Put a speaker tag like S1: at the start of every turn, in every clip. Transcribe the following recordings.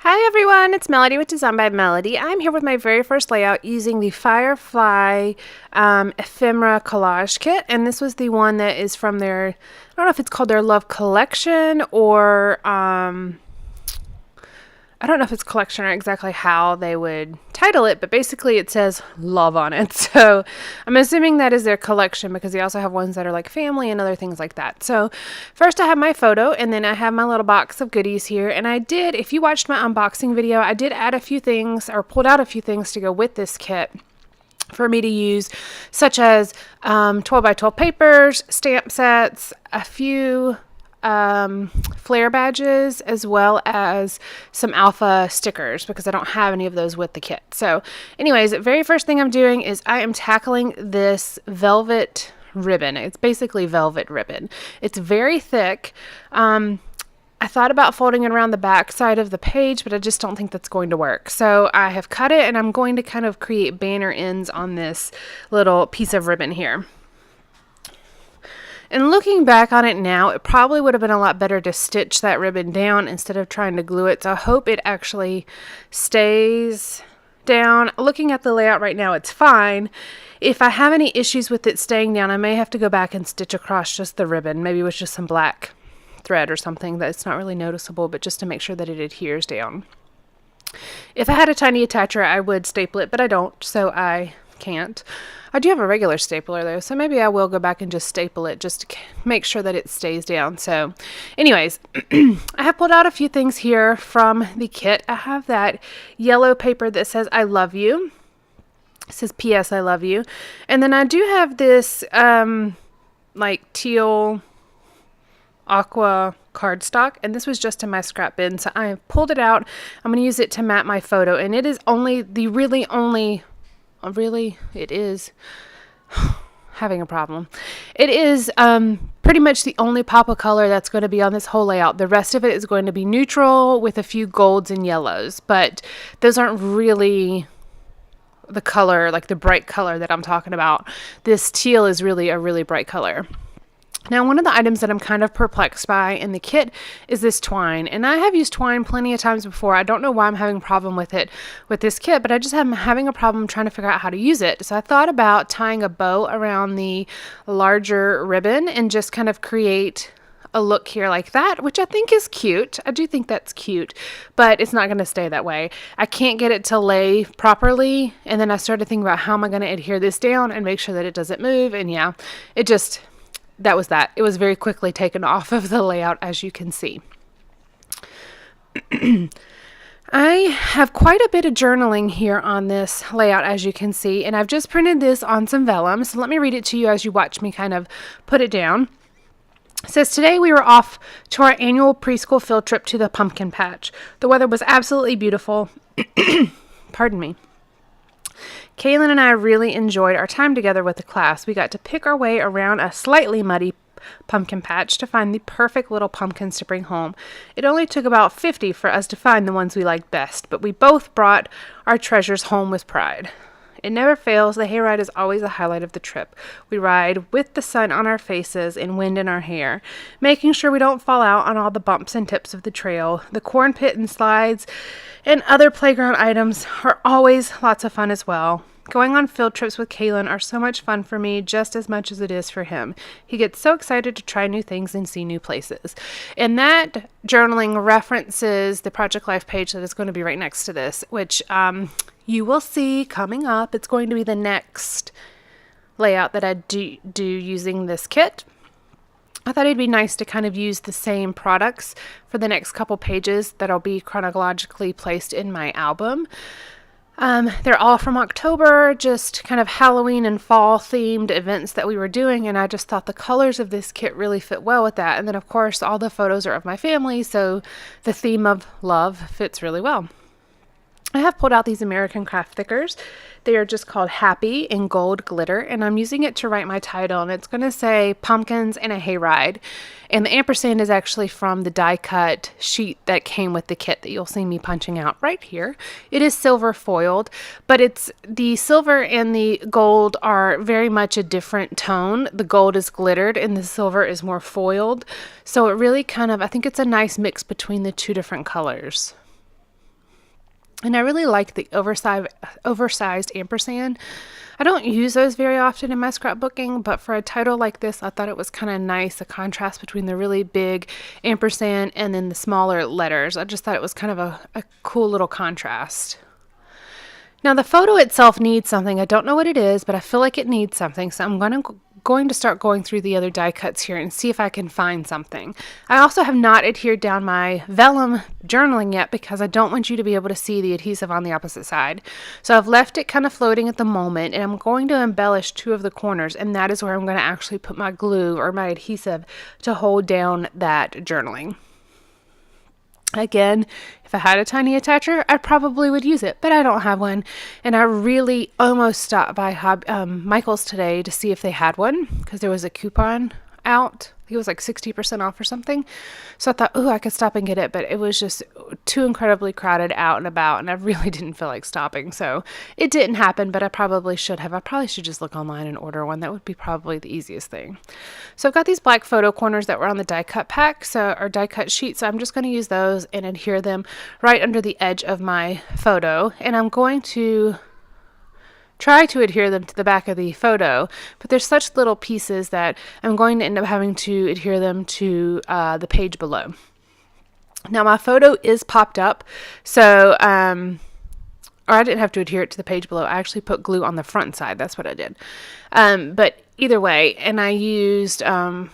S1: Hi everyone, it's Melody with Design by Melody. I'm here with my very first layout using the Firefly Ephemera Collage Kit, and this was the one that is from their, I don't know if it's called their Love Collection or I don't know if it's collection or exactly how they would title it, but basically it says love on it. So I'm assuming that is their collection because they also have ones that are like family and other things like that. So first I have my photo and then I have my little box of goodies here. And I did, if you watched my unboxing video, I did add a few things or pulled out a few things to go with this kit for me to use, such as 12 by 12 papers, stamp sets, a few flare badges, as well as some alpha stickers because I don't have any of those with the kit. So anyways, the very first thing I'm doing is I am tackling this velvet ribbon. It's basically velvet ribbon. It's very thick. I thought about folding it around the back side of the page, but I just don't think that's going to work. So I have cut it and I'm going to kind of create banner ends on this little piece of ribbon here. And looking back on it now, it probably would have been a lot better to stitch that ribbon down instead of trying to glue it. So I hope it actually stays down. Looking at the layout right now, it's fine. If I have any issues with it staying down, I may have to go back and stitch across just the ribbon, maybe with just some black thread or something that's not really noticeable, but just to make sure that it adheres down. If I had a tiny attacher, I would staple it, but I don't, so I can't. I do have a regular stapler though, so maybe I will go back and just staple it just to make sure that it stays down. So anyways, I have pulled out a few things here from the kit. I have that yellow paper that says I love you. It says PS I love you. And then I do have this like teal aqua cardstock, and this was just in my scrap bin, so I have pulled it out. I'm going to use it to map my photo, and it is only the it is having a problem. It is pretty much the only pop of color that's going to be on this whole layout. The rest of it is going to be neutral with a few golds and yellows, but those aren't really the color, like the bright color that I'm talking about. This teal is really a really bright color. Now, one of the items that I'm kind of perplexed by in the kit is this twine. And I have used twine plenty of times before. I don't know why I'm having a problem with it with this kit, but I just am having a problem trying to figure out how to use it. So I thought about tying a bow around the larger ribbon and just kind of create a look here like that, which I think is cute. I do think that's cute, but it's not going to stay that way. I can't get it to lay properly. And then I started thinking about how am I going to adhere this down and make sure that it doesn't move. And yeah, that was that. It was very quickly taken off of the layout, as you can see. I have quite a bit of journaling here on this layout, as you can see, and I've just printed this on some vellum. So let me read it to you as you watch me kind of put it down. It says, today we were off to our annual preschool field trip to the pumpkin patch. The weather was absolutely beautiful. Pardon me. Kaylin and I really enjoyed our time together with the class. We got to pick our way around a slightly muddy pumpkin patch to find the perfect little pumpkins to bring home. It only took about 50 for us to find the ones we liked best, but we both brought our treasures home with pride. It never fails. The hayride is always the highlight of the trip. We ride with the sun on our faces and wind in our hair, making sure we don't fall out on all the bumps and tips of the trail. The corn pit and slides and other playground items are always lots of fun as well. Going on field trips with Kaylin are so much fun for me, just as much as it is for him. He gets so excited to try new things and see new places. And that journaling references the Project Life page that is going to be right next to this, which you will see coming up. It's going to be the next layout that I do using this kit. I thought it'd be nice to kind of use the same products for the next couple pages that'll be chronologically placed in my album. They're all from October, just kind of Halloween and fall themed events that we were doing, and I just thought the colors of this kit really fit well with that. And then of course all the photos are of my family, so the theme of love fits really well. I have pulled out these American Craft Thickers. They are just called Happy in gold glitter, and I'm using it to write my title, and it's going to say Pumpkins and a Hayride. And the ampersand is actually from the die cut sheet that came with the kit that you'll see me punching out right here. It is silver foiled, but it's the silver and the gold are very much a different tone. The gold is glittered and the silver is more foiled. So it really kind of, I think it's a nice mix between the two different colors. And I really like the oversized ampersand. I don't use those very often in my scrapbooking, but for a title like this, I thought it was kind of nice, a contrast between the really big ampersand and then the smaller letters. I just thought it was kind of a cool little contrast. Now the photo itself needs something. I don't know what it is, but I feel like it needs something. So I'm going to start going through the other die cuts here and see if I can find something. I also have not adhered down my vellum journaling yet because I don't want you to be able to see the adhesive on the opposite side. So I've left it kind of floating at the moment, and I'm going to embellish 2 of the corners, and that is where I'm going to actually put my glue or my adhesive to hold down that journaling. Again, if I had a tiny attacher, I probably would use it, but I don't have one. And I really almost stopped by Michael's today to see if they had one because there was a coupon out. I think it was like 60% off or something. So I thought, oh, I could stop and get it, but it was just too incredibly crowded out and about, and I really didn't feel like stopping. So it didn't happen, but I probably should have. I probably should just look online and order one. That would be probably the easiest thing. So I've got these black photo corners that were on the die cut pack, or die cut sheet. So I'm just going to use those and adhere them right under the edge of my photo. And I'm going to try to adhere them to the back of the photo, but there's such little pieces that I'm going to end up having to adhere them to the page below. Now my photo is popped up, so or I didn't have to adhere it to the page below. I actually put glue on the front side. That's what I did. But either way, and I used I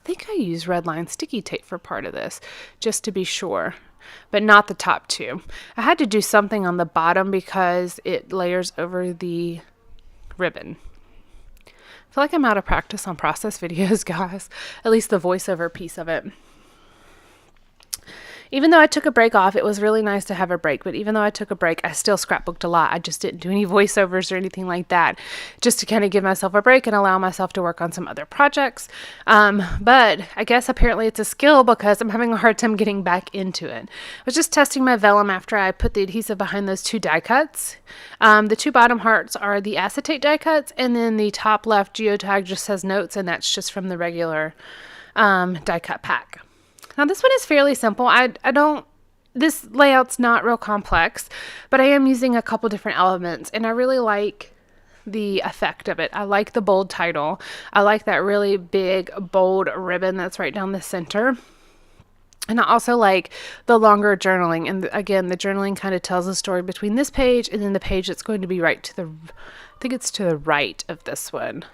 S1: think I used red line sticky tape for part of this just to be sure, but not the top 2. I had to do something on the bottom because it layers over the ribbon. I feel like I'm out of practice on process videos, guys. At least the voiceover piece of it. Even though I took a break off, it was really nice to have a break. But even though I took a break, I still scrapbooked a lot. I just didn't do any voiceovers or anything like that, just to kind of give myself a break and allow myself to work on some other projects. But I guess apparently it's a skill because I'm having a hard time getting back into it. I was just testing my vellum after I put the adhesive behind those 2 die cuts. The 2 bottom hearts are the acetate die cuts, and then the top left geotag just says notes, and that's just from the regular die cut pack. Now this one is fairly simple. This layout's not real complex, but I am using a couple different elements, and I really like the effect of it. I like the bold title. I like that really big, bold ribbon that's right down the center. And I also like the longer journaling. And again, the journaling kind of tells a story between this page and then the page that's going to be right to I think it's to the right of this one.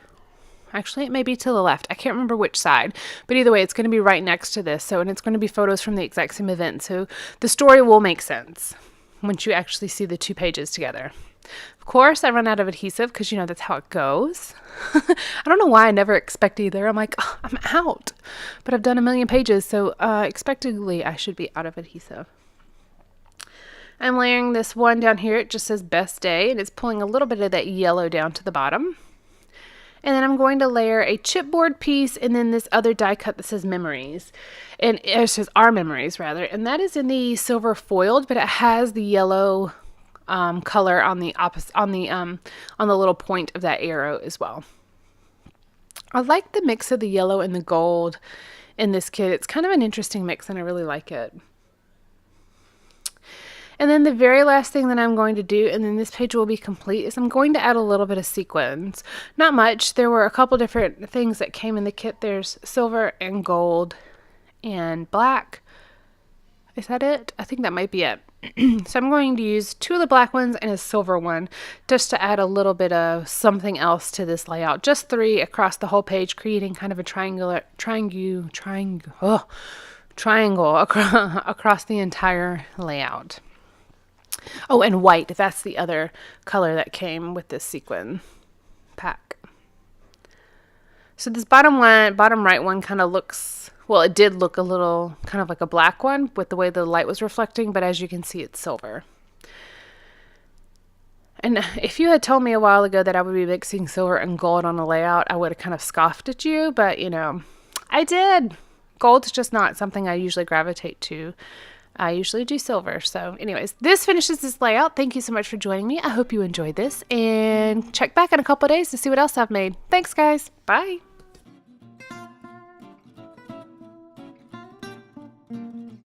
S1: Actually, it may be to the left. I can't remember which side. But either way, it's going to be right next to this. And it's going to be photos from the exact same event. So the story will make sense once you actually see the 2 pages together. Of course, I run out of adhesive because, that's how it goes. I don't know why I never expect either. I'm like, oh, I'm out. But I've done a million pages. So expectedly, I should be out of adhesive. I'm layering this one down here. It just says best day. And it's pulling a little bit of that yellow down to the bottom. And then I'm going to layer a chipboard piece and then this other die cut that says memories. And it says our memories rather. And that is in the silver foiled, but it has the yellow color on the opposite on the little point of that arrow as well. I like the mix of the yellow and the gold in this kit. It's kind of an interesting mix and I really like it. And then the very last thing that I'm going to do, and then this page will be complete, is I'm going to add a little bit of sequins. Not much. There were a couple different things that came in the kit. There's silver and gold and black. Is that it? I think that might be it. So I'm going to use 2 of the black ones and a silver one just to add a little bit of something else to this layout. Just 3 across the whole page, creating kind of a triangle across the entire layout. Oh, and white. That's the other color that came with this sequin pack. So this bottom right one kind of looks, well, it did look a little kind of like a black one with the way the light was reflecting, but as you can see, it's silver. And if you had told me a while ago that I would be mixing silver and gold on a layout, I would have kind of scoffed at you, but I did. Gold's just not something I usually gravitate to. I usually do silver. So anyways, this finishes this layout. Thank you so much for joining me. I hope you enjoyed this and check back in a couple of days to see what else I've made. Thanks guys. Bye.